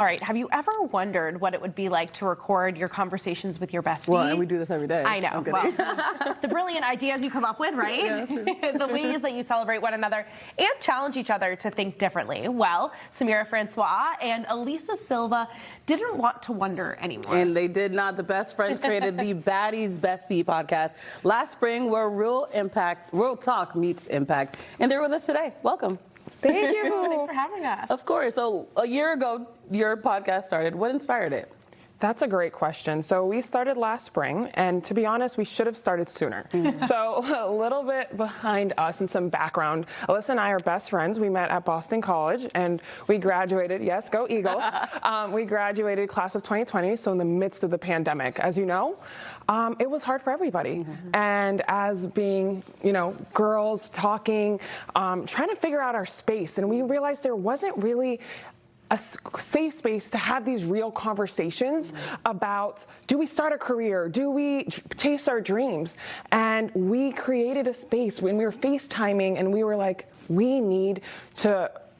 All right, have you ever wondered what it would be like to record your conversations with your bestie? Well, we do this every day. I know. Well, the brilliant ideas you come up with, right? Yeah, that's true. The ways that you celebrate one another and challenge each other to think differently. Well, Samira, Francois, and Alyssa Silva didn't want to wonder anymore. And they did not. The Best Friends created the Baddie Besties Podcast last spring, where real talk meets impact. And they're with us today. Welcome. Thank you. Thanks for having us. Of course. So a year ago, your podcast started. What inspired it? That's a great question. So we started last spring, and to be honest, we should have started sooner. So a little bit behind us and some background. Alyssa and I are best friends. We met at Boston College, and we graduated. Yes, go Eagles. We graduated class of 2020, so in the midst of the pandemic. As you know, it was hard for everybody. And as being, girls talking, trying to figure out our space, and we realized there wasn't really a safe space to have these real conversations about, do we start a career? Do we chase our dreams? And we created a space when we were FaceTiming, and we were like,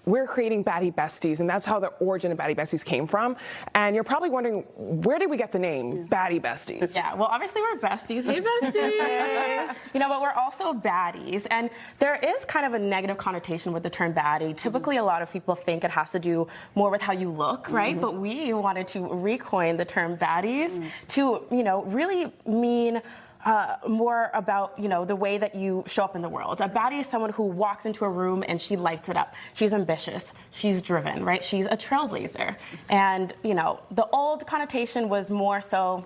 we're creating Baddie Besties, and that's how the origin of Baddie Besties came from. And you're probably wondering, where did we get the name Baddie Besties? Yeah, well, obviously we're besties. Hey, besties! But we're also baddies. And there is kind of a negative connotation with the term baddie. Typically, a lot of people think it has to do more with how you look, right? But we wanted to recoin the term baddies to, really mean more about, the way that you show up in the world. A baddie is someone who walks into a room and she lights it up. She's ambitious. She's driven, right? She's a trailblazer. And, the old connotation was more so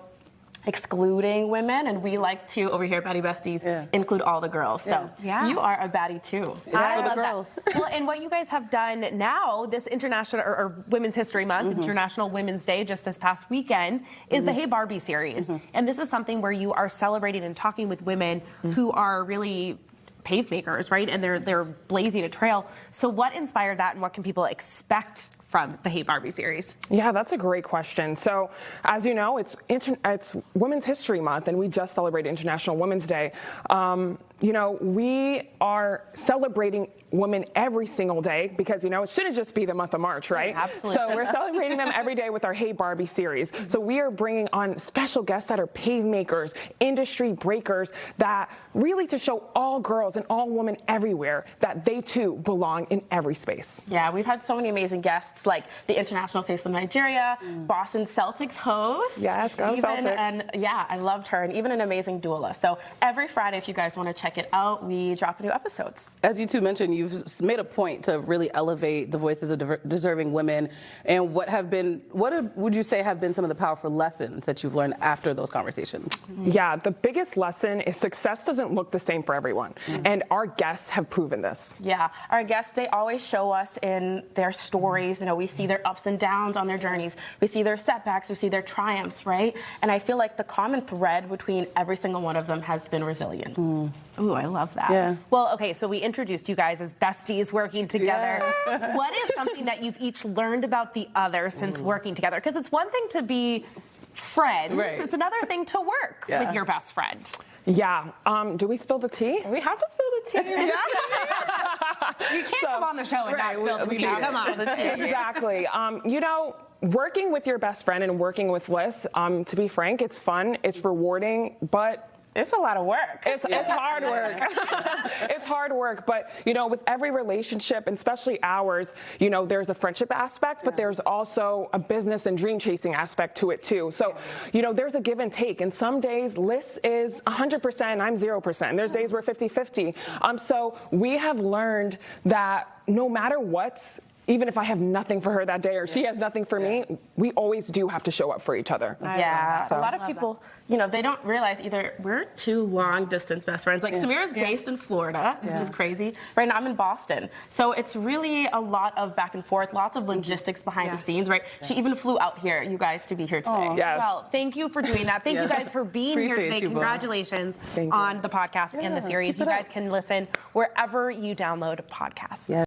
excluding women, and we like to, over here at Baddie Besties, include all the girls. So you are a baddie too. I for the love girls. that. Well, and what you guys have done now, this International or Women's History Month, International Women's Day, just this past weekend, is the Hey Barbie series. And this is something where you are celebrating and talking with women who are really pave makers, right? And they're blazing a trail. So what inspired that, and what can people expect from the Hey Barbie series? Yeah, that's a great question. So, as you know, it's Women's History Month, and we just celebrated International Women's Day. We are celebrating women every single day because, it shouldn't just be the month of March, right? Absolutely. So we're celebrating them every day with our Hey Barbie series. So we are bringing on special guests that are pave makers, industry breakers, that really to show all girls and all women everywhere that they too belong in every space. Yeah, we've had so many amazing guests, like the international face of Nigeria, Boston Celtics host. Yes, go Celtics. And I loved her, and even an amazing doula. So every Friday, if you guys want to check it out, we drop new episodes. As you two mentioned, you've made a point to really elevate the voices of deserving women. And what would you say have been some of the powerful lessons that you've learned after those conversations? Yeah, the biggest lesson is success doesn't look the same for everyone. And our guests have proven this. Yeah, our guests, they always show us in their stories. We see their ups and downs on their journeys. We see their setbacks. We see their triumphs, right? And I feel like the common thread between every single one of them has been resilience. Ooh, I love that. Yeah. Well, okay, so we introduced you guys as besties working together. What is something that you've each learned about the other since working together? Because it's one thing to be friends. Right. It's another thing to work with your best friend. Yeah. Do we spill the tea? We have to spill the tea. You can't come on the show and not spill the tea. Come on. Exactly. Working with your best friend and working with Liz, to be frank, it's fun, it's rewarding, but it's a lot of work. It's hard work. It's hard work, but with every relationship, and especially ours, there's a friendship aspect, but there's also a business and dream chasing aspect to it too. So, there's a give and take, and some days Liz is 100%, I'm 0%. And there's days we're 50-50. So we have learned that no matter what, even if I have nothing for her that day or she has nothing for me, we always do have to show up for each other. Yeah, a lot of people, they don't realize either we're two long distance best friends. Like Samira's based in Florida, which is crazy. Right now I'm in Boston. So it's really a lot of back and forth, lots of logistics behind the scenes, right? She even flew out here, you guys, to be here today. Yes. Well, thank you for doing that. Thank you guys for being here today. Congratulations on the podcast and the series. You guys can listen wherever you download podcasts.